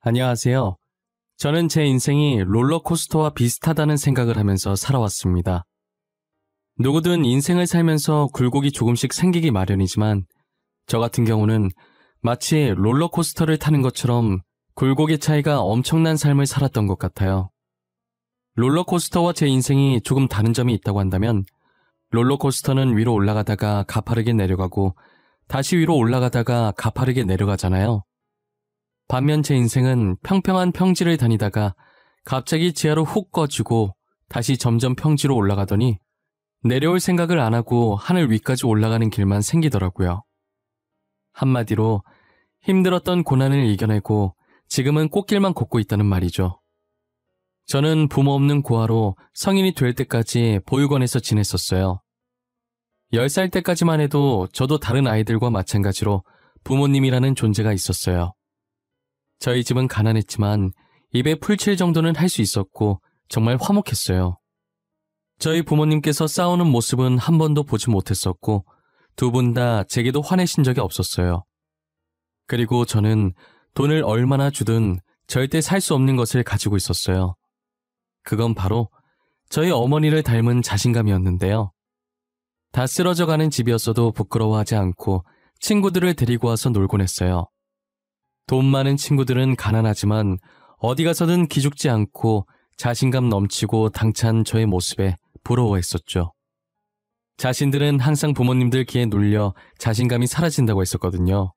안녕하세요. 저는 제 인생이 롤러코스터와 비슷하다는 생각을 하면서 살아왔습니다. 누구든 인생을 살면서 굴곡이 조금씩 생기기 마련이지만 저 같은 경우는 마치 롤러코스터를 타는 것처럼 굴곡의 차이가 엄청난 삶을 살았던 것 같아요. 롤러코스터와 제 인생이 조금 다른 점이 있다고 한다면 롤러코스터는 위로 올라가다가 가파르게 내려가고 다시 위로 올라가다가 가파르게 내려가잖아요. 반면 제 인생은 평평한 평지를 다니다가 갑자기 지하로 훅 꺼지고 다시 점점 평지로 올라가더니 내려올 생각을 안 하고 하늘 위까지 올라가는 길만 생기더라고요. 한마디로 힘들었던 고난을 이겨내고 지금은 꽃길만 걷고 있다는 말이죠. 저는 부모 없는 고아로 성인이 될 때까지 보육원에서 지냈었어요. 10살 때까지만 해도 저도 다른 아이들과 마찬가지로 부모님이라는 존재가 있었어요. 저희 집은 가난했지만 입에 풀칠 정도는 할 수 있었고 정말 화목했어요. 저희 부모님께서 싸우는 모습은 한 번도 보지 못했었고 두 분 다 제게도 화내신 적이 없었어요. 그리고 저는 돈을 얼마나 주든 절대 살 수 없는 것을 가지고 있었어요. 그건 바로 저희 어머니를 닮은 자신감이었는데요. 다 쓰러져가는 집이었어도 부끄러워하지 않고 친구들을 데리고 와서 놀곤 했어요. 돈 많은 친구들은 가난하지만 어디 가서든 기죽지 않고 자신감 넘치고 당찬 저의 모습에 부러워했었죠. 자신들은 항상 부모님들 기에 눌려 자신감이 사라진다고 했었거든요.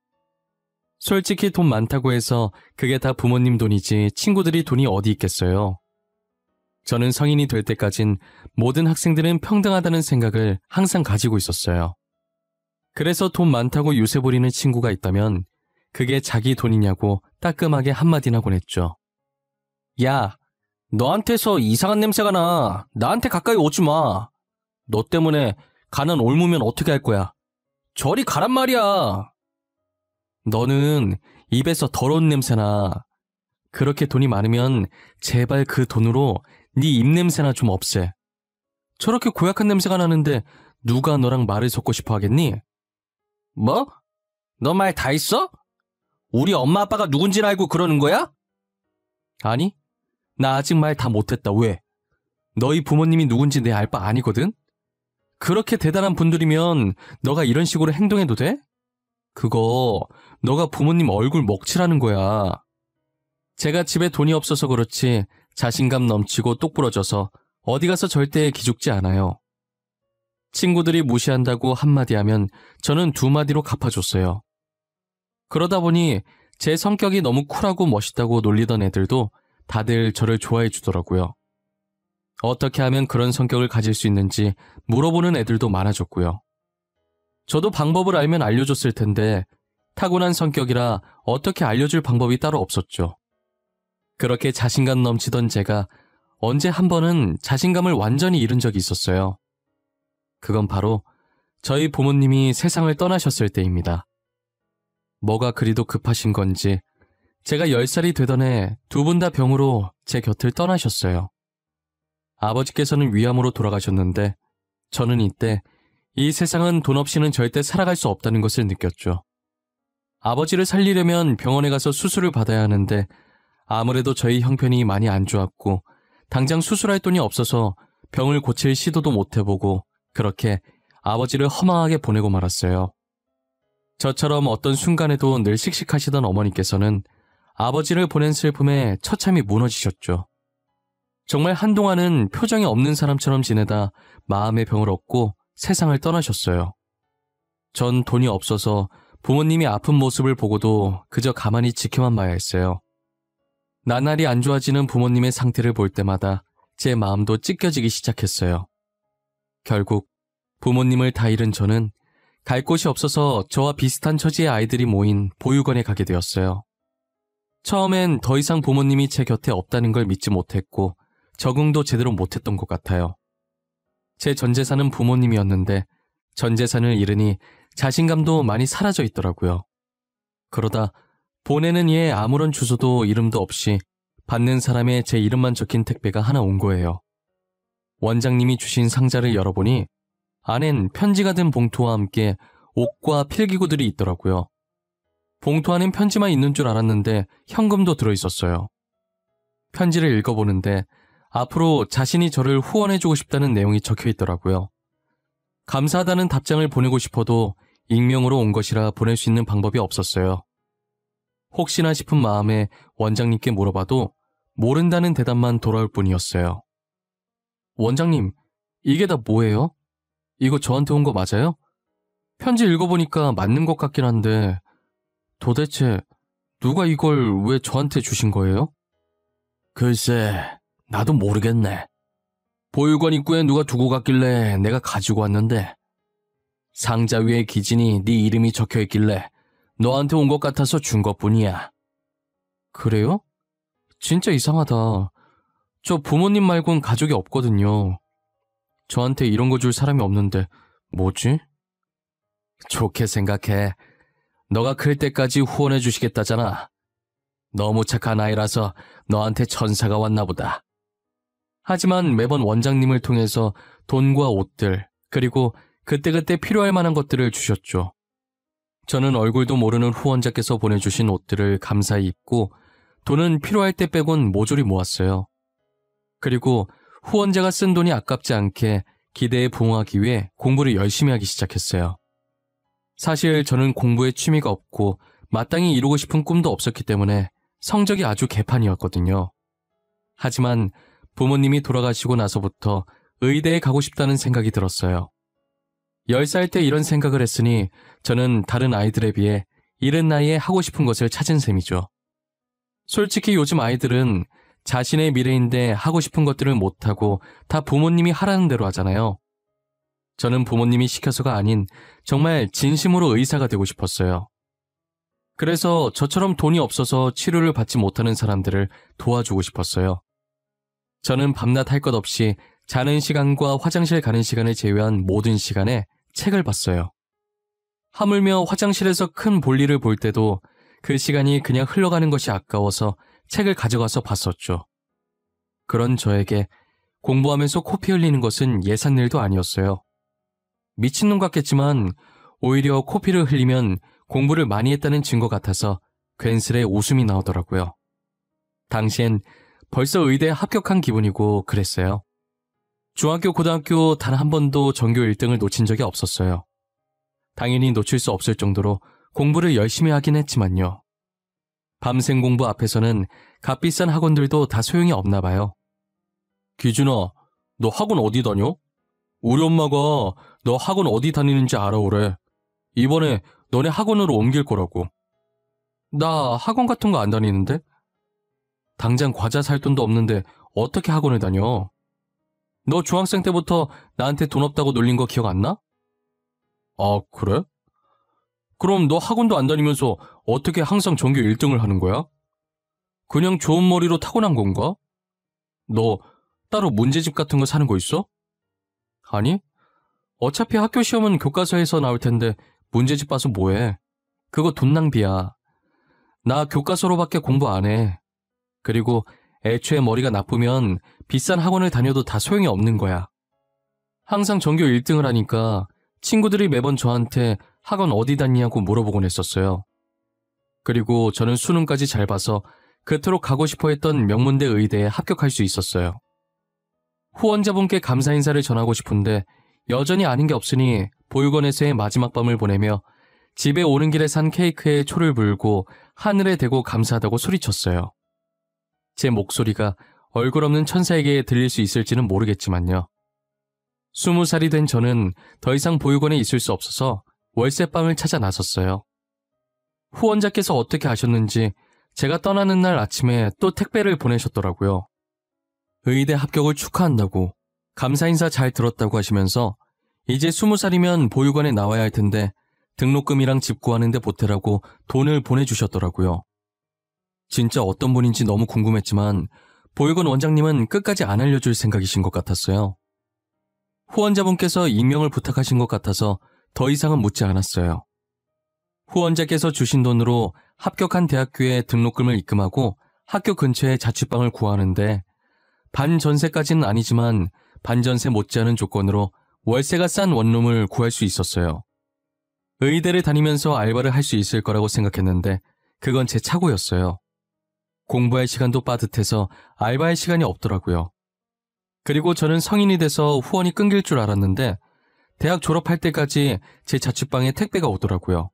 솔직히 돈 많다고 해서 그게 다 부모님 돈이지 친구들이 돈이 어디 있겠어요. 저는 성인이 될 때까진 모든 학생들은 평등하다는 생각을 항상 가지고 있었어요. 그래서 돈 많다고 유세 부리는 친구가 있다면 그게 자기 돈이냐고 따끔하게 한마디나 보냈죠. 야, 너한테서 이상한 냄새가 나. 나한테 가까이 오지 마. 너 때문에 가난 옮으면 어떻게 할 거야? 저리 가란 말이야. 너는 입에서 더러운 냄새나. 그렇게 돈이 많으면 제발 그 돈으로 네 입냄새나 좀 없애. 저렇게 고약한 냄새가 나는데 누가 너랑 말을 섞고 싶어 하겠니? 뭐? 너 말 다 했어? 우리 엄마 아빠가 누군지는 알고 그러는 거야? 아니, 나 아직 말 다 못했다. 왜? 너희 부모님이 누군지 내 알 바 아니거든? 그렇게 대단한 분들이면 너가 이런 식으로 행동해도 돼? 그거 너가 부모님 얼굴 먹칠하는 거야. 제가 집에 돈이 없어서 그렇지 자신감 넘치고 똑부러져서 어디 가서 절대 기죽지 않아요. 친구들이 무시한다고 한마디 하면 저는 두 마디로 갚아줬어요. 그러다 보니 제 성격이 너무 쿨하고 멋있다고 놀리던 애들도 다들 저를 좋아해 주더라고요. 어떻게 하면 그런 성격을 가질 수 있는지 물어보는 애들도 많아졌고요. 저도 방법을 알면 알려줬을 텐데 타고난 성격이라 어떻게 알려줄 방법이 따로 없었죠. 그렇게 자신감 넘치던 제가 언제 한 번은 자신감을 완전히 잃은 적이 있었어요. 그건 바로 저희 부모님이 세상을 떠나셨을 때입니다. 뭐가 그리도 급하신 건지 제가 10살이 되던 해 두 분 다 병으로 제 곁을 떠나셨어요. 아버지께서는 위암으로 돌아가셨는데 저는 이때 이 세상은 돈 없이는 절대 살아갈 수 없다는 것을 느꼈죠. 아버지를 살리려면 병원에 가서 수술을 받아야 하는데 아무래도 저희 형편이 많이 안 좋았고 당장 수술할 돈이 없어서 병을 고칠 시도도 못 해보고 그렇게 아버지를 허망하게 보내고 말았어요. 저처럼 어떤 순간에도 늘 씩씩하시던 어머니께서는 아버지를 보낸 슬픔에 처참히 무너지셨죠. 정말 한동안은 표정이 없는 사람처럼 지내다 마음의 병을 얻고 세상을 떠나셨어요. 전 돈이 없어서 부모님이 아픈 모습을 보고도 그저 가만히 지켜만 봐야 했어요. 나날이 안 좋아지는 부모님의 상태를 볼 때마다 제 마음도 찢겨지기 시작했어요. 결국 부모님을 다 잃은 저는 갈 곳이 없어서 저와 비슷한 처지의 아이들이 모인 보육원에 가게 되었어요. 처음엔 더 이상 부모님이 제 곁에 없다는 걸 믿지 못했고 적응도 제대로 못했던 것 같아요. 제 전 재산은 부모님이었는데 전 재산을 잃으니 자신감도 많이 사라져 있더라고요. 그러다 보내는 이에 아무런 주소도 이름도 없이 받는 사람의 제 이름만 적힌 택배가 하나 온 거예요. 원장님이 주신 상자를 열어보니 안엔 편지가 든 봉투와 함께 옷과 필기구들이 있더라고요. 봉투 안엔 편지만 있는 줄 알았는데 현금도 들어있었어요. 편지를 읽어보는데 앞으로 자신이 저를 후원해주고 싶다는 내용이 적혀있더라고요. 감사하다는 답장을 보내고 싶어도 익명으로 온 것이라 보낼 수 있는 방법이 없었어요. 혹시나 싶은 마음에 원장님께 물어봐도 모른다는 대답만 돌아올 뿐이었어요. 원장님, 이게 다 뭐예요? 이거 저한테 온 거 맞아요? 편지 읽어보니까 맞는 것 같긴 한데 도대체 누가 이걸 왜 저한테 주신 거예요? 글쎄, 나도 모르겠네. 보육원 입구에 누가 두고 갔길래 내가 가지고 왔는데 상자 위에 기진이 네 이름이 적혀있길래 너한테 온 것 같아서 준 것뿐이야. 그래요? 진짜 이상하다. 저 부모님 말곤 가족이 없거든요. 저한테 이런 거 줄 사람이 없는데 뭐지? 좋게 생각해. 너가 클 때까지 후원해 주시겠다잖아. 너무 착한 아이라서 너한테 천사가 왔나 보다. 하지만 매번 원장님을 통해서 돈과 옷들, 그리고 그때그때 필요할 만한 것들을 주셨죠. 저는 얼굴도 모르는 후원자께서 보내주신 옷들을 감사히 입고 돈은 필요할 때 빼곤 모조리 모았어요. 그리고 후원자가 쓴 돈이 아깝지 않게 기대에 부응하기 위해 공부를 열심히 하기 시작했어요. 사실 저는 공부에 취미가 없고 마땅히 이루고 싶은 꿈도 없었기 때문에 성적이 아주 개판이었거든요. 하지만 부모님이 돌아가시고 나서부터 의대에 가고 싶다는 생각이 들었어요. 10살 때 이런 생각을 했으니 저는 다른 아이들에 비해 이른 나이에 하고 싶은 것을 찾은 셈이죠. 솔직히 요즘 아이들은 자신의 미래인데 하고 싶은 것들을 못하고 다 부모님이 하라는 대로 하잖아요. 저는 부모님이 시켜서가 아닌 정말 진심으로 의사가 되고 싶었어요. 그래서 저처럼 돈이 없어서 치료를 받지 못하는 사람들을 도와주고 싶었어요. 저는 밤낮 할 것 없이 자는 시간과 화장실 가는 시간을 제외한 모든 시간에 책을 봤어요. 하물며 화장실에서 큰 볼일을 볼 때도 그 시간이 그냥 흘러가는 것이 아까워서 책을 가져가서 봤었죠. 그런 저에게 공부하면서 코피 흘리는 것은 예산 일도 아니었어요. 미친놈 같겠지만 오히려 코피를 흘리면 공부를 많이 했다는 증거 같아서 괜스레 웃음이 나오더라고요. 당시엔 벌써 의대에 합격한 기분이고 그랬어요. 중학교, 고등학교 단 한 번도 전교 1등을 놓친 적이 없었어요. 당연히 놓칠 수 없을 정도로 공부를 열심히 하긴 했지만요. 밤샘 공부 앞에서는 값비싼 학원들도 다 소용이 없나 봐요. 기준아, 너 학원 어디 다녀? 우리 엄마가 너 학원 어디 다니는지 알아오래. 이번에 너네 학원으로 옮길 거라고. 나 학원 같은 거 안 다니는데? 당장 과자 살 돈도 없는데 어떻게 학원을 다녀? 너 중학생 때부터 나한테 돈 없다고 놀린 거 기억 안 나? 아, 그래? 그럼 너 학원도 안 다니면서 어떻게 항상 전교 1등을 하는 거야? 그냥 좋은 머리로 타고난 건가? 너 따로 문제집 같은 거 사는 거 있어? 아니, 어차피 학교 시험은 교과서에서 나올 텐데 문제집 봐서 뭐해? 그거 돈 낭비야. 나 교과서로밖에 공부 안 해. 그리고 애초에 머리가 나쁘면 비싼 학원을 다녀도 다 소용이 없는 거야. 항상 전교 1등을 하니까 친구들이 매번 저한테 학원 어디 다니냐고 물어보곤 했었어요. 그리고 저는 수능까지 잘 봐서 그토록 가고 싶어 했던 명문대 의대에 합격할 수 있었어요. 후원자분께 감사 인사를 전하고 싶은데 여전히 아는 게 없으니 보육원에서의 마지막 밤을 보내며 집에 오는 길에 산 케이크에 초를 불고 하늘에 대고 감사하다고 소리쳤어요. 제 목소리가 얼굴 없는 천사에게 들릴 수 있을지는 모르겠지만요. 20살이 된 저는 더 이상 보육원에 있을 수 없어서 월세방을 찾아 나섰어요. 후원자께서 어떻게 아셨는지 제가 떠나는 날 아침에 또 택배를 보내셨더라고요. 의대 합격을 축하한다고, 감사 인사 잘 들었다고 하시면서 이제 20살이면 보육원에 나와야 할 텐데 등록금이랑 집 구하는데 보태라고 돈을 보내주셨더라고요. 진짜 어떤 분인지 너무 궁금했지만 보육원 원장님은 끝까지 안 알려줄 생각이신 것 같았어요. 후원자분께서 익명을 부탁하신 것 같아서 더 이상은 묻지 않았어요. 후원자께서 주신 돈으로 합격한 대학교에 등록금을 입금하고 학교 근처에 자취방을 구하는데 반전세까지는 아니지만 반전세 못지않은 조건으로 월세가 싼 원룸을 구할 수 있었어요. 의대를 다니면서 알바를 할 수 있을 거라고 생각했는데 그건 제 착오였어요. 공부할 시간도 빠듯해서 알바할 시간이 없더라고요. 그리고 저는 성인이 돼서 후원이 끊길 줄 알았는데 대학 졸업할 때까지 제 자취방에 택배가 오더라고요.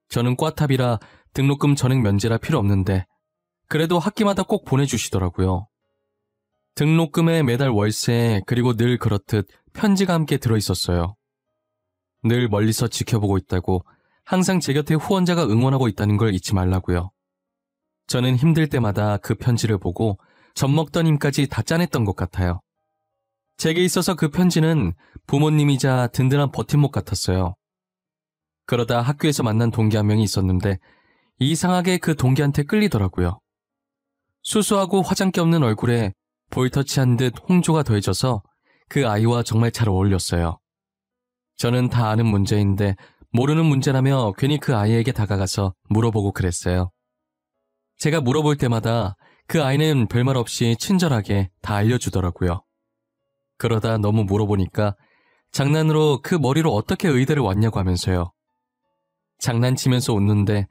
저는 꽈탑이라 등록금 전액 면제라 필요 없는데 그래도 학기마다 꼭 보내주시더라고요. 등록금에 매달 월세 그리고 늘 그렇듯 편지가 함께 들어있었어요. 늘 멀리서 지켜보고 있다고 항상 제 곁에 후원자가 응원하고 있다는 걸 잊지 말라고요. 저는 힘들 때마다 그 편지를 보고 젖먹던 힘까지 다 짜냈던 것 같아요. 제게 있어서 그 편지는 부모님이자 든든한 버팀목 같았어요. 그러다 학교에서 만난 동기 한 명이 있었는데 이상하게 그 동기한테 끌리더라고요. 수수하고 화장기 없는 얼굴에 볼터치한 듯 홍조가 더해져서 그 아이와 정말 잘 어울렸어요. 저는 다 아는 문제인데 모르는 문제라며 괜히 그 아이에게 다가가서 물어보고 그랬어요. 제가 물어볼 때마다 그 아이는 별말 없이 친절하게 다 알려주더라고요. 그러다 너무 물어보니까 장난으로 그 머리로 어떻게 의대를 왔냐고 하면서요. 장난치면서 웃는데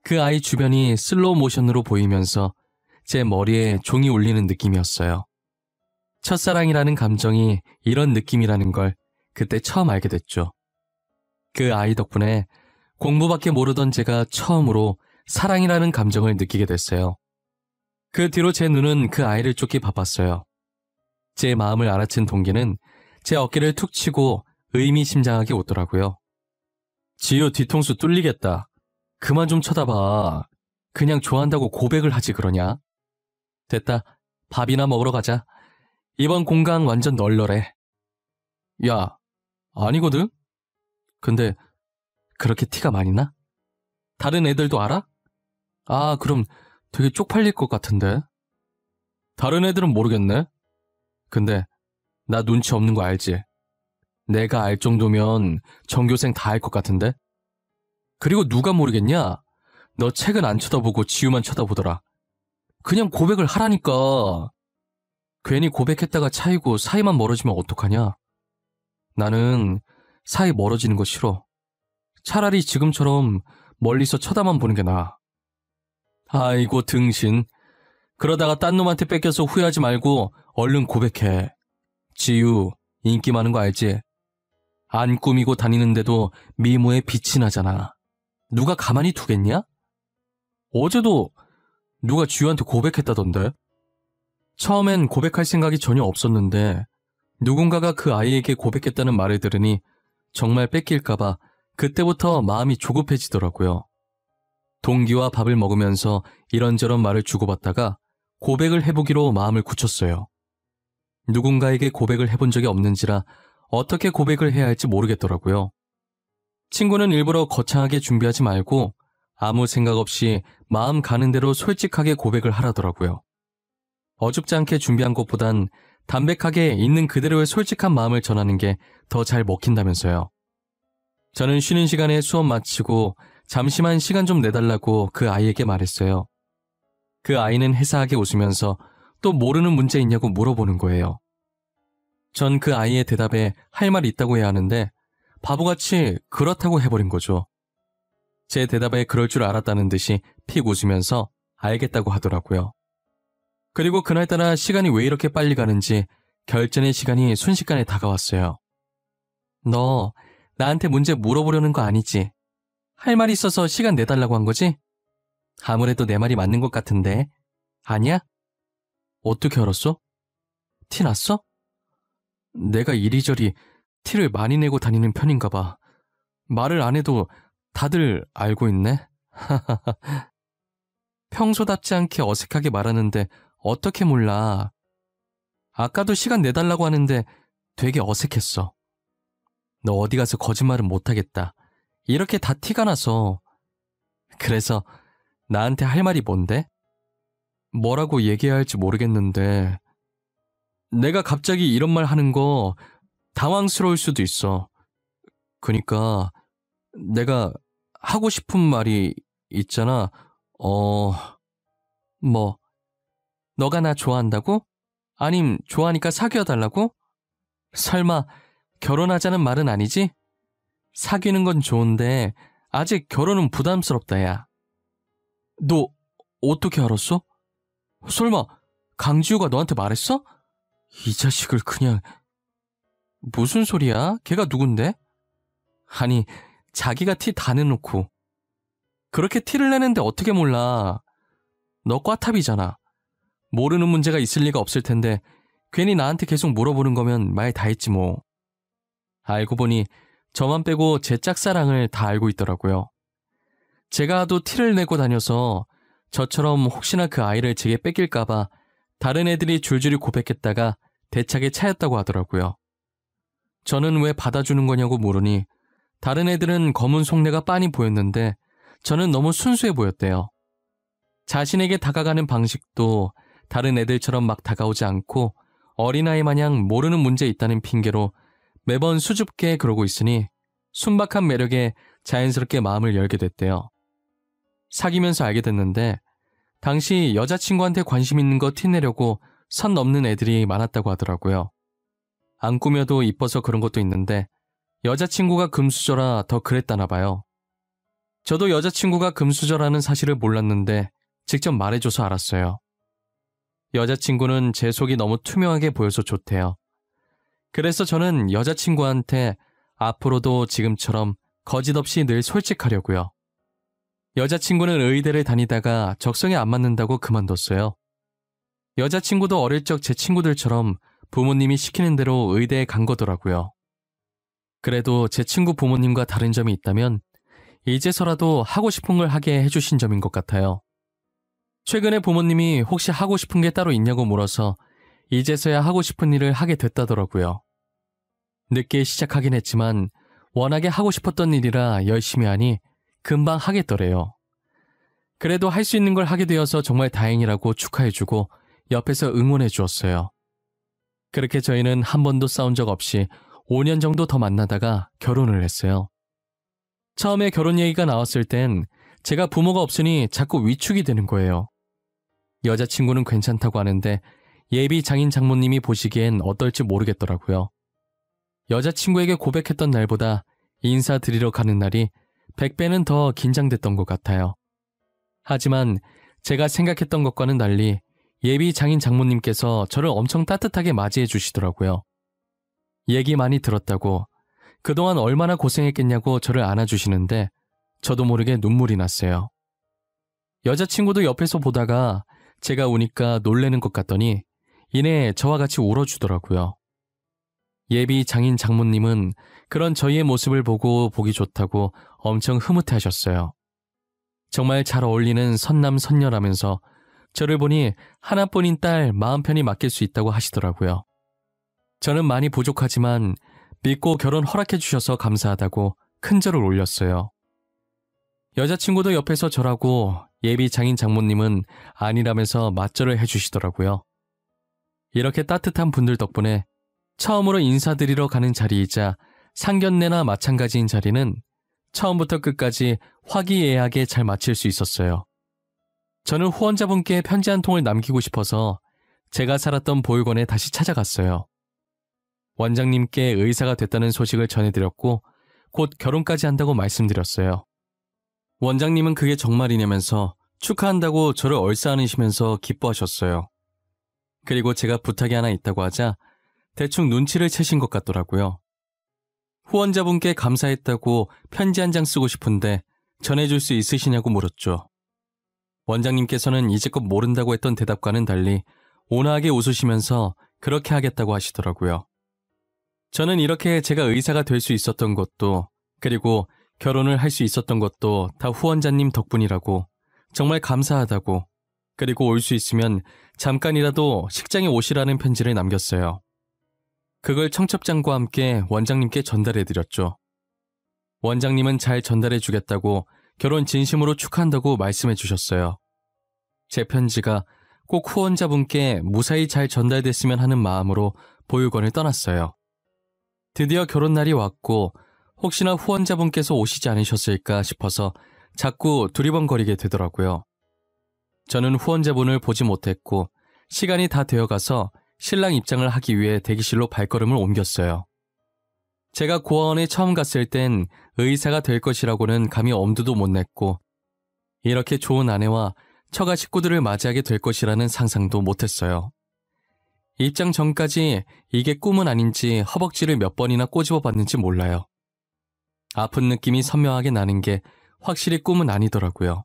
그 아이 주변이 슬로우 모션으로 보이면서 제 머리에 종이 울리는 느낌이었어요. 첫사랑이라는 감정이 이런 느낌이라는 걸 그때 처음 알게 됐죠. 그 아이 덕분에 공부밖에 모르던 제가 처음으로 사랑이라는 감정을 느끼게 됐어요. 그 뒤로 제 눈은 그 아이를 쫓기 바빴어요. 제 마음을 알아챈 동기는 제 어깨를 툭 치고 의미심장하게 웃더라고요. 지효 뒤통수 뚫리겠다. 그만 좀 쳐다봐. 그냥 좋아한다고 고백을 하지 그러냐? 됐다. 밥이나 먹으러 가자. 이번 공강 완전 널널해. 야, 아니거든? 근데 그렇게 티가 많이 나? 다른 애들도 알아? 아, 그럼 되게 쪽팔릴 것 같은데. 다른 애들은 모르겠네. 근데 나 눈치 없는 거 알지? 내가 알 정도면 전교생 다 알 것 같은데? 그리고 누가 모르겠냐? 너 책은 안 쳐다보고 지우만 쳐다보더라. 그냥 고백을 하라니까. 괜히 고백했다가 차이고 사이만 멀어지면 어떡하냐? 나는 사이 멀어지는 거 싫어. 차라리 지금처럼 멀리서 쳐다만 보는 게 나아. 아이고 등신. 그러다가 딴 놈한테 뺏겨서 후회하지 말고 얼른 고백해. 지유, 인기 많은 거 알지? 안 꾸미고 다니는데도 미모에 빛이 나잖아. 누가 가만히 두겠냐? 어제도 누가 지유한테 고백했다던데? 처음엔 고백할 생각이 전혀 없었는데 누군가가 그 아이에게 고백했다는 말을 들으니 정말 뺏길까봐 그때부터 마음이 조급해지더라고요. 동기와 밥을 먹으면서 이런저런 말을 주고받다가 고백을 해보기로 마음을 굳혔어요. 누군가에게 고백을 해본 적이 없는지라 어떻게 고백을 해야 할지 모르겠더라고요. 친구는 일부러 거창하게 준비하지 말고 아무 생각 없이 마음 가는 대로 솔직하게 고백을 하라더라고요. 어줍지 않게 준비한 것보단 담백하게 있는 그대로의 솔직한 마음을 전하는 게 더 잘 먹힌다면서요. 저는 쉬는 시간에 수업 마치고 잠시만 시간 좀 내달라고 그 아이에게 말했어요. 그 아이는 해사하게 웃으면서 또 모르는 문제 있냐고 물어보는 거예요. 전 그 아이의 대답에 할 말이 있다고 해야 하는데 바보같이 그렇다고 해버린 거죠. 제 대답에 그럴 줄 알았다는 듯이 픽 웃으면서 알겠다고 하더라고요. 그리고 그날따라 시간이 왜 이렇게 빨리 가는지 결전의 시간이 순식간에 다가왔어요. 너 나한테 문제 물어보려는 거 아니지? 할 말이 있어서 시간 내달라고 한 거지? 아무래도 내 말이 맞는 것 같은데. 아니야? 어떻게 알았어? 티 났어? 내가 이리저리 티를 많이 내고 다니는 편인가 봐. 말을 안 해도 다들 알고 있네? 평소답지 않게 어색하게 말하는데 어떻게 몰라. 아까도 시간 내달라고 하는데 되게 어색했어. 너 어디 가서 거짓말은 못하겠다. 이렇게 다 티가 나서. 그래서 나한테 할 말이 뭔데? 뭐라고 얘기해야 할지 모르겠는데 내가 갑자기 이런 말 하는 거 당황스러울 수도 있어. 그니까 내가 하고 싶은 말이 있잖아. 뭐 너가 나 좋아한다고? 아님 좋아하니까 사귀어달라고? 설마 결혼하자는 말은 아니지? 사귀는 건 좋은데 아직 결혼은 부담스럽다, 야. 너 어떻게 알았어? 설마 강지우가 너한테 말했어? 이 자식을 그냥... 무슨 소리야? 걔가 누군데? 아니, 자기가 티 다 내놓고. 그렇게 티를 내는데 어떻게 몰라. 너 꽈탑이잖아. 모르는 문제가 있을 리가 없을 텐데 괜히 나한테 계속 물어보는 거면 말 다 했지 뭐. 알고 보니 저만 빼고 제 짝사랑을 다 알고 있더라고요. 제가 하도 티를 내고 다녀서 저처럼 혹시나 그 아이를 제게 뺏길까봐 다른 애들이 줄줄이 고백했다가 대차게 차였다고 하더라고요. 저는 왜 받아주는 거냐고 물으니 다른 애들은 검은 속내가 빤히 보였는데 저는 너무 순수해 보였대요. 자신에게 다가가는 방식도 다른 애들처럼 막 다가오지 않고 어린아이 마냥 모르는 문제 있다는 핑계로 매번 수줍게 그러고 있으니 순박한 매력에 자연스럽게 마음을 열게 됐대요. 사귀면서 알게 됐는데 당시 여자친구한테 관심 있는 거 티내려고 선 넘는 애들이 많았다고 하더라고요. 안 꾸며도 이뻐서 그런 것도 있는데 여자친구가 금수저라 더 그랬다나 봐요. 저도 여자친구가 금수저라는 사실을 몰랐는데 직접 말해줘서 알았어요. 여자친구는 제 속이 너무 투명하게 보여서 좋대요. 그래서 저는 여자친구한테 앞으로도 지금처럼 거짓없이 늘 솔직하려고요. 여자친구는 의대를 다니다가 적성에 안 맞는다고 그만뒀어요. 여자친구도 어릴 적 제 친구들처럼 부모님이 시키는 대로 의대에 간 거더라고요. 그래도 제 친구 부모님과 다른 점이 있다면 이제서라도 하고 싶은 걸 하게 해주신 점인 것 같아요. 최근에 부모님이 혹시 하고 싶은 게 따로 있냐고 물어서 이제서야 하고 싶은 일을 하게 됐다더라고요. 늦게 시작하긴 했지만 워낙에 하고 싶었던 일이라 열심히 하니 금방 하겠더래요. 그래도 할 수 있는 걸 하게 되어서 정말 다행이라고 축하해주고 옆에서 응원해 주었어요. 그렇게 저희는 한 번도 싸운 적 없이 5년 정도 더 만나다가 결혼을 했어요. 처음에 결혼 얘기가 나왔을 땐 제가 부모가 없으니 자꾸 위축이 되는 거예요. 여자친구는 괜찮다고 하는데 예비 장인 장모님이 보시기엔 어떨지 모르겠더라고요. 여자친구에게 고백했던 날보다 인사드리러 가는 날이 100배는 더 긴장됐던 것 같아요. 하지만 제가 생각했던 것과는 달리 예비 장인 장모님께서 저를 엄청 따뜻하게 맞이해 주시더라고요. 얘기 많이 들었다고, 그동안 얼마나 고생했겠냐고 저를 안아주시는데 저도 모르게 눈물이 났어요. 여자친구도 옆에서 보다가 제가 우니까 놀래는 것 같더니 이내 저와 같이 울어주더라고요. 예비 장인 장모님은 그런 저희의 모습을 보고 보기 좋다고 엄청 흐뭇해하셨어요. 정말 잘 어울리는 선남선녀라면서 저를 보니 하나뿐인 딸 마음 편히 맡길 수 있다고 하시더라고요. 저는 많이 부족하지만 믿고 결혼 허락해 주셔서 감사하다고 큰절을 올렸어요. 여자친구도 옆에서 저라고 예비 장인 장모님은 아니라면서 맞절을 해주시더라고요. 이렇게 따뜻한 분들 덕분에 처음으로 인사드리러 가는 자리이자 상견례나 마찬가지인 자리는 처음부터 끝까지 화기애애하게 잘 마칠 수 있었어요. 저는 후원자분께 편지 한 통을 남기고 싶어서 제가 살았던 보육원에 다시 찾아갔어요. 원장님께 의사가 됐다는 소식을 전해드렸고 곧 결혼까지 한다고 말씀드렸어요. 원장님은 그게 정말이냐면서 축하한다고 저를 얼싸안으시면서 기뻐하셨어요. 그리고 제가 부탁이 하나 있다고 하자 대충 눈치를 채신 것 같더라고요. 후원자분께 감사했다고 편지 한 장 쓰고 싶은데 전해줄 수 있으시냐고 물었죠. 원장님께서는 이제껏 모른다고 했던 대답과는 달리 온화하게 웃으시면서 그렇게 하겠다고 하시더라고요. 저는 이렇게 제가 의사가 될 수 있었던 것도, 그리고 결혼을 할 수 있었던 것도 다 후원자님 덕분이라고, 정말 감사하다고, 그리고 올 수 있으면 잠깐이라도 식장에 오시라는 편지를 남겼어요. 그걸 청첩장과 함께 원장님께 전달해드렸죠. 원장님은 잘 전달해주겠다고 결혼 진심으로 축하한다고 말씀해 주셨어요. 제 편지가 꼭 후원자분께 무사히 잘 전달됐으면 하는 마음으로 보육원을 떠났어요. 드디어 결혼날이 왔고 혹시나 후원자분께서 오시지 않으셨을까 싶어서 자꾸 두리번거리게 되더라고요. 저는 후원자분을 보지 못했고 시간이 다 되어가서 신랑 입장을 하기 위해 대기실로 발걸음을 옮겼어요. 제가 고아원에 처음 갔을 땐 의사가 될 것이라고는 감히 엄두도 못 냈고 이렇게 좋은 아내와 처가 식구들을 맞이하게 될 것이라는 상상도 못했어요. 입장 전까지 이게 꿈은 아닌지 허벅지를 몇 번이나 꼬집어 봤는지 몰라요. 아픈 느낌이 선명하게 나는 게 확실히 꿈은 아니더라고요.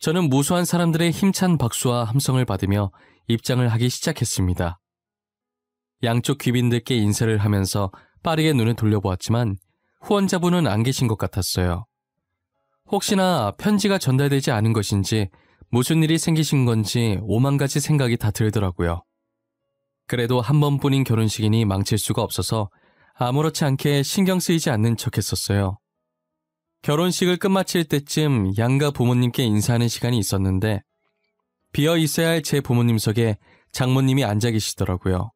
저는 무수한 사람들의 힘찬 박수와 함성을 받으며 입장을 하기 시작했습니다. 양쪽 귀빈들께 인사를 하면서 빠르게 눈을 돌려보았지만 후원자분은 안 계신 것 같았어요. 혹시나 편지가 전달되지 않은 것인지 무슨 일이 생기신 건지 오만 가지 생각이 다 들더라고요. 그래도 한 번뿐인 결혼식이니 망칠 수가 없어서 아무렇지 않게 신경 쓰이지 않는 척했었어요. 결혼식을 끝마칠 때쯤 양가 부모님께 인사하는 시간이 있었는데 비어 있어야 할 제 부모님석에 장모님이 앉아 계시더라고요.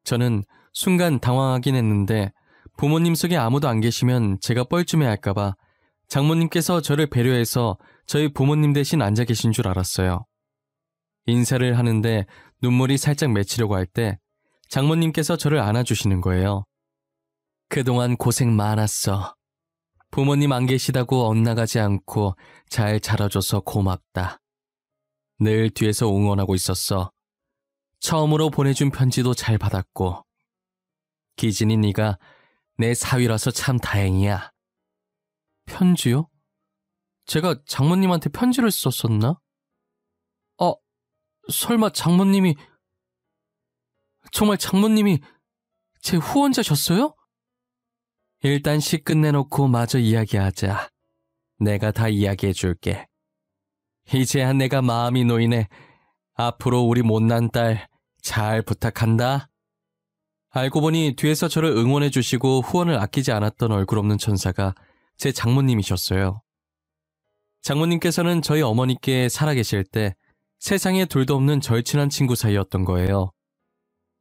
저는 순간 당황하긴 했는데 부모님석에 아무도 안 계시면 제가 뻘쭘해할까봐 장모님께서 저를 배려해서 저희 부모님 대신 앉아 계신 줄 알았어요. 인사를 하는데 눈물이 살짝 맺히려고 할 때 장모님께서 저를 안아주시는 거예요. 그동안 고생 많았어. 부모님 안 계시다고 엇나가지 않고 잘 자라줘서 고맙다. 늘 뒤에서 응원하고 있었어. 처음으로 보내준 편지도 잘 받았고. 기진이 네가 내 사위라서 참 다행이야. 편지요? 제가 장모님한테 편지를 썼었나? 설마 정말 장모님이 제 후원자셨어요? 일단 시 끝내놓고 마저 이야기하자. 내가 다 이야기해줄게. 이제야 내가 마음이 놓이네. 앞으로 우리 못난 딸 잘 부탁한다. 알고 보니 뒤에서 저를 응원해주시고 후원을 아끼지 않았던 얼굴 없는 천사가 제 장모님이셨어요. 장모님께서는 저희 어머니께 살아계실 때 세상에 둘도 없는 절친한 친구 사이였던 거예요.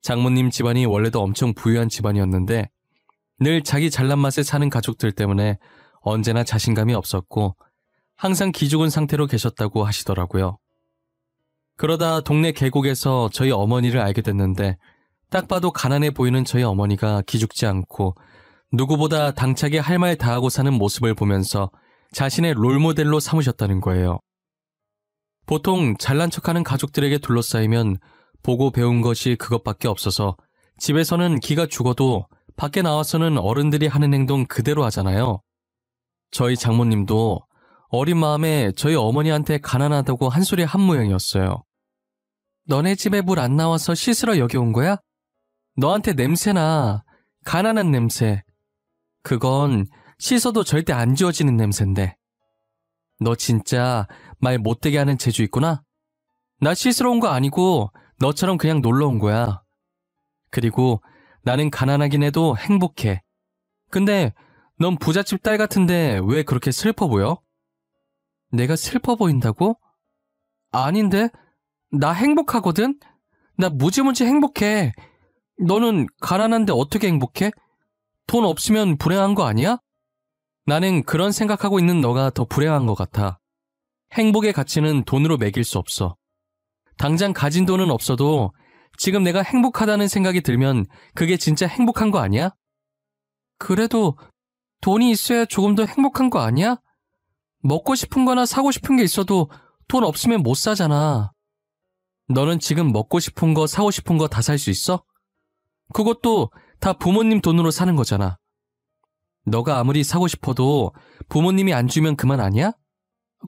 장모님 집안이 원래도 엄청 부유한 집안이었는데 늘 자기 잘난 맛에 사는 가족들 때문에 언제나 자신감이 없었고 항상 기죽은 상태로 계셨다고 하시더라고요. 그러다 동네 계곡에서 저희 어머니를 알게 됐는데 딱 봐도 가난해 보이는 저희 어머니가 기죽지 않고 누구보다 당차게 할 말 다하고 사는 모습을 보면서 자신의 롤모델로 삼으셨다는 거예요. 보통 잘난 척하는 가족들에게 둘러싸이면 보고 배운 것이 그것밖에 없어서 집에서는 기가 죽어도 밖에 나와서는 어른들이 하는 행동 그대로 하잖아요. 저희 장모님도 어린 마음에 저희 어머니한테 가난하다고 한 소리 한 모양이었어요. 너네 집에 물 안 나와서 씻으러 여기 온 거야? 너한테 냄새나. 가난한 냄새. 그건 씻어도 절대 안 지워지는 냄새인데. 너 진짜 말 못되게 하는 재주 있구나? 나 씻으러 온 거 아니고 너처럼 그냥 놀러 온 거야. 그리고 나는 가난하긴 해도 행복해. 근데 넌 부잣집 딸 같은데 왜 그렇게 슬퍼 보여? 내가 슬퍼 보인다고? 아닌데? 나 행복하거든? 나 무지무지 행복해. 너는 가난한데 어떻게 행복해? 돈 없으면 불행한 거 아니야? 나는 그런 생각하고 있는 너가 더 불행한 것 같아. 행복의 가치는 돈으로 매길 수 없어. 당장 가진 돈은 없어도 지금 내가 행복하다는 생각이 들면 그게 진짜 행복한 거 아니야? 그래도 돈이 있어야 조금 더 행복한 거 아니야? 먹고 싶은 거나 사고 싶은 게 있어도 돈 없으면 못 사잖아. 너는 지금 먹고 싶은 거, 사고 싶은 거 다 살 수 있어? 그것도 다 부모님 돈으로 사는 거잖아. 너가 아무리 사고 싶어도 부모님이 안 주면 그만 아니야?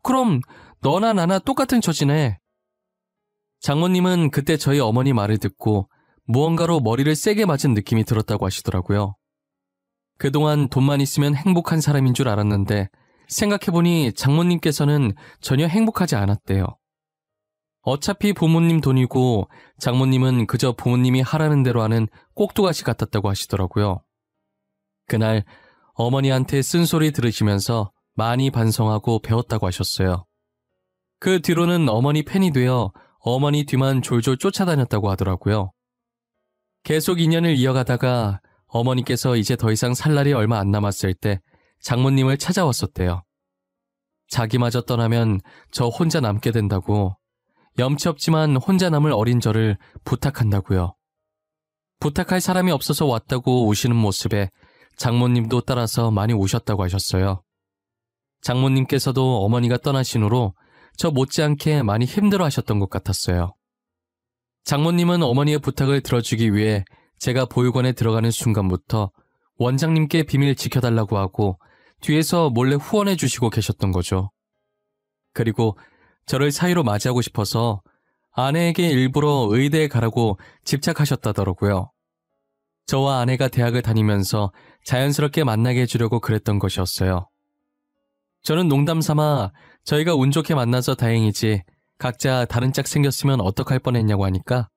그럼 너나 나나 똑같은 처지네. 장모님은 그때 저희 어머니 말을 듣고 무언가로 머리를 세게 맞은 느낌이 들었다고 하시더라고요. 그동안 돈만 있으면 행복한 사람인 줄 알았는데 생각해보니 장모님께서는 전혀 행복하지 않았대요. 어차피 부모님 돈이고 장모님은 그저 부모님이 하라는 대로 하는 꼭두가시 같았다고 하시더라고요. 그날 어머니한테 쓴소리 들으시면서 많이 반성하고 배웠다고 하셨어요. 그 뒤로는 어머니 팬이 되어 어머니 뒤만 졸졸 쫓아다녔다고 하더라고요. 계속 인연을 이어가다가 어머니께서 이제 더 이상 살 날이 얼마 안 남았을 때 장모님을 찾아왔었대요. 자기마저 떠나면 저 혼자 남게 된다고, 염치 없지만 혼자 남을 어린 저를 부탁한다고요. 부탁할 사람이 없어서 왔다고 우시는 모습에 장모님도 따라서 많이 우셨다고 하셨어요. 장모님께서도 어머니가 떠나신 후로 저 못지않게 많이 힘들어 하셨던 것 같았어요. 장모님은 어머니의 부탁을 들어주기 위해 제가 보육원에 들어가는 순간부터 원장님께 비밀 지켜달라고 하고 뒤에서 몰래 후원해 주시고 계셨던 거죠. 그리고 저를 사위로 맞이하고 싶어서 아내에게 일부러 의대에 가라고 집착하셨다더라고요. 저와 아내가 대학을 다니면서 자연스럽게 만나게 해주려고 그랬던 것이었어요. 저는 농담 삼아 저희가 운 좋게 만나서 다행이지 각자 다른 짝 생겼으면 어떡할 뻔했냐고 하니까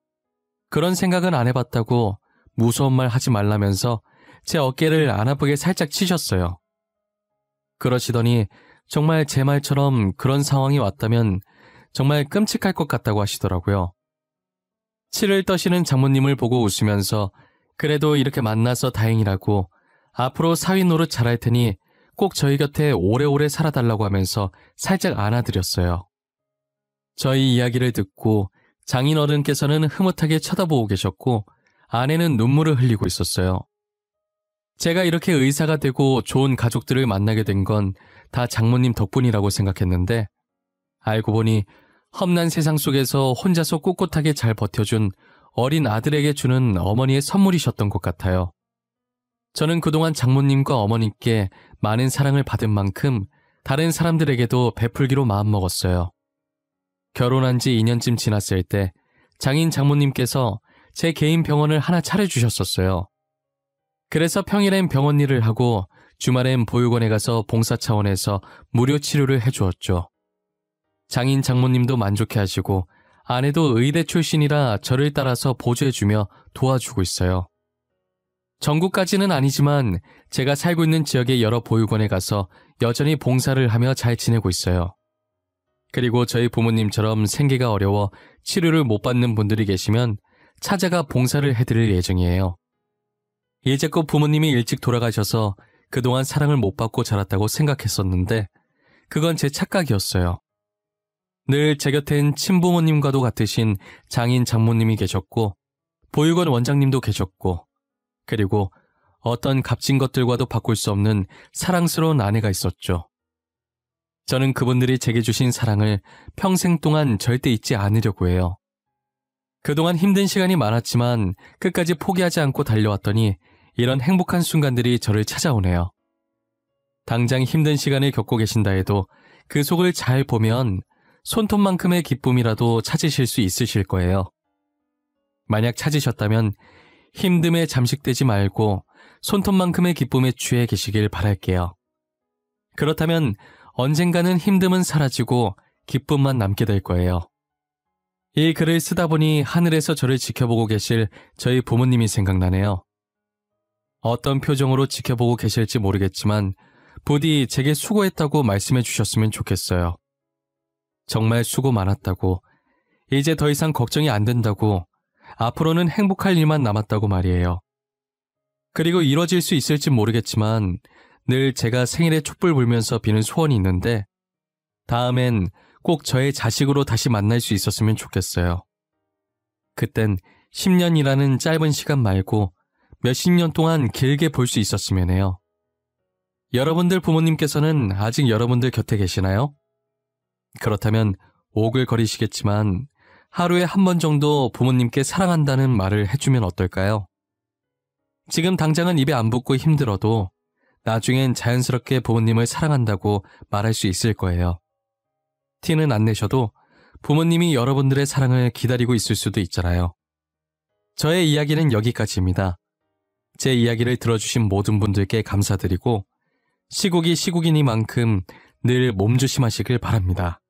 그런 생각은 안 해봤다고 무서운 말 하지 말라면서 제 어깨를 안 아프게 살짝 치셨어요. 그러시더니 정말 제 말처럼 그런 상황이 왔다면 정말 끔찍할 것 같다고 하시더라고요. 치를 떠시는 장모님을 보고 웃으면서 그래도 이렇게 만나서 다행이라고 앞으로 사위 노릇 잘할 테니 꼭 저희 곁에 오래오래 살아달라고 하면서 살짝 안아드렸어요. 저희 이야기를 듣고 장인 어른께서는 흐뭇하게 쳐다보고 계셨고 아내는 눈물을 흘리고 있었어요. 제가 이렇게 의사가 되고 좋은 가족들을 만나게 된 건 다 장모님 덕분이라고 생각했는데 알고 보니 험난 세상 속에서 혼자서 꿋꿋하게 잘 버텨준 어린 아들에게 주는 어머니의 선물이셨던 것 같아요. 저는 그동안 장모님과 어머님께 많은 사랑을 받은 만큼 다른 사람들에게도 베풀기로 마음먹었어요. 결혼한 지 2년쯤 지났을 때 장인 장모님께서 제 개인 병원을 하나 차려주셨었어요. 그래서 평일엔 병원 일을 하고 주말엔 보육원에 가서 봉사 차원에서 무료 치료를 해주었죠. 장인 장모님도 만족해 하시고 아내도 의대 출신이라 저를 따라서 보조해주며 도와주고 있어요. 전국까지는 아니지만 제가 살고 있는 지역의 여러 보육원에 가서 여전히 봉사를 하며 잘 지내고 있어요. 그리고 저희 부모님처럼 생계가 어려워 치료를 못 받는 분들이 계시면 찾아가 봉사를 해드릴 예정이에요. 이제껏 부모님이 일찍 돌아가셔서 그동안 사랑을 못 받고 자랐다고 생각했었는데 그건 제 착각이었어요. 늘 제 곁엔 친부모님과도 같으신 장인 장모님이 계셨고 보육원 원장님도 계셨고 그리고 어떤 값진 것들과도 바꿀 수 없는 사랑스러운 아내가 있었죠. 저는 그분들이 제게 주신 사랑을 평생 동안 절대 잊지 않으려고 해요. 그동안 힘든 시간이 많았지만 끝까지 포기하지 않고 달려왔더니 이런 행복한 순간들이 저를 찾아오네요. 당장 힘든 시간을 겪고 계신다 해도 그 속을 잘 보면 손톱만큼의 기쁨이라도 찾으실 수 있으실 거예요. 만약 찾으셨다면 힘듦에 잠식되지 말고 손톱만큼의 기쁨에 취해 계시길 바랄게요. 그렇다면 언젠가는 힘듦은 사라지고 기쁨만 남게 될 거예요. 이 글을 쓰다 보니 하늘에서 저를 지켜보고 계실 저희 부모님이 생각나네요. 어떤 표정으로 지켜보고 계실지 모르겠지만 부디 제게 수고했다고 말씀해 주셨으면 좋겠어요. 정말 수고 많았다고, 이제 더 이상 걱정이 안 된다고, 앞으로는 행복할 일만 남았다고 말이에요. 그리고 이뤄질 수 있을지 모르겠지만 늘 제가 생일에 촛불 불면서 비는 소원이 있는데 다음엔 꼭 저의 자식으로 다시 만날 수 있었으면 좋겠어요. 그땐 10년이라는 짧은 시간 말고 몇십 년 동안 길게 볼 수 있었으면 해요. 여러분들 부모님께서는 아직 여러분들 곁에 계시나요? 그렇다면 오글거리시겠지만 하루에 한 번 정도 부모님께 사랑한다는 말을 해주면 어떨까요? 지금 당장은 입에 안 붙고 힘들어도 나중엔 자연스럽게 부모님을 사랑한다고 말할 수 있을 거예요. 티는 안 내셔도 부모님이 여러분들의 사랑을 기다리고 있을 수도 있잖아요. 저의 이야기는 여기까지입니다. 제 이야기를 들어주신 모든 분들께 감사드리고 시국이 시국이니만큼 늘 몸조심하시길 바랍니다.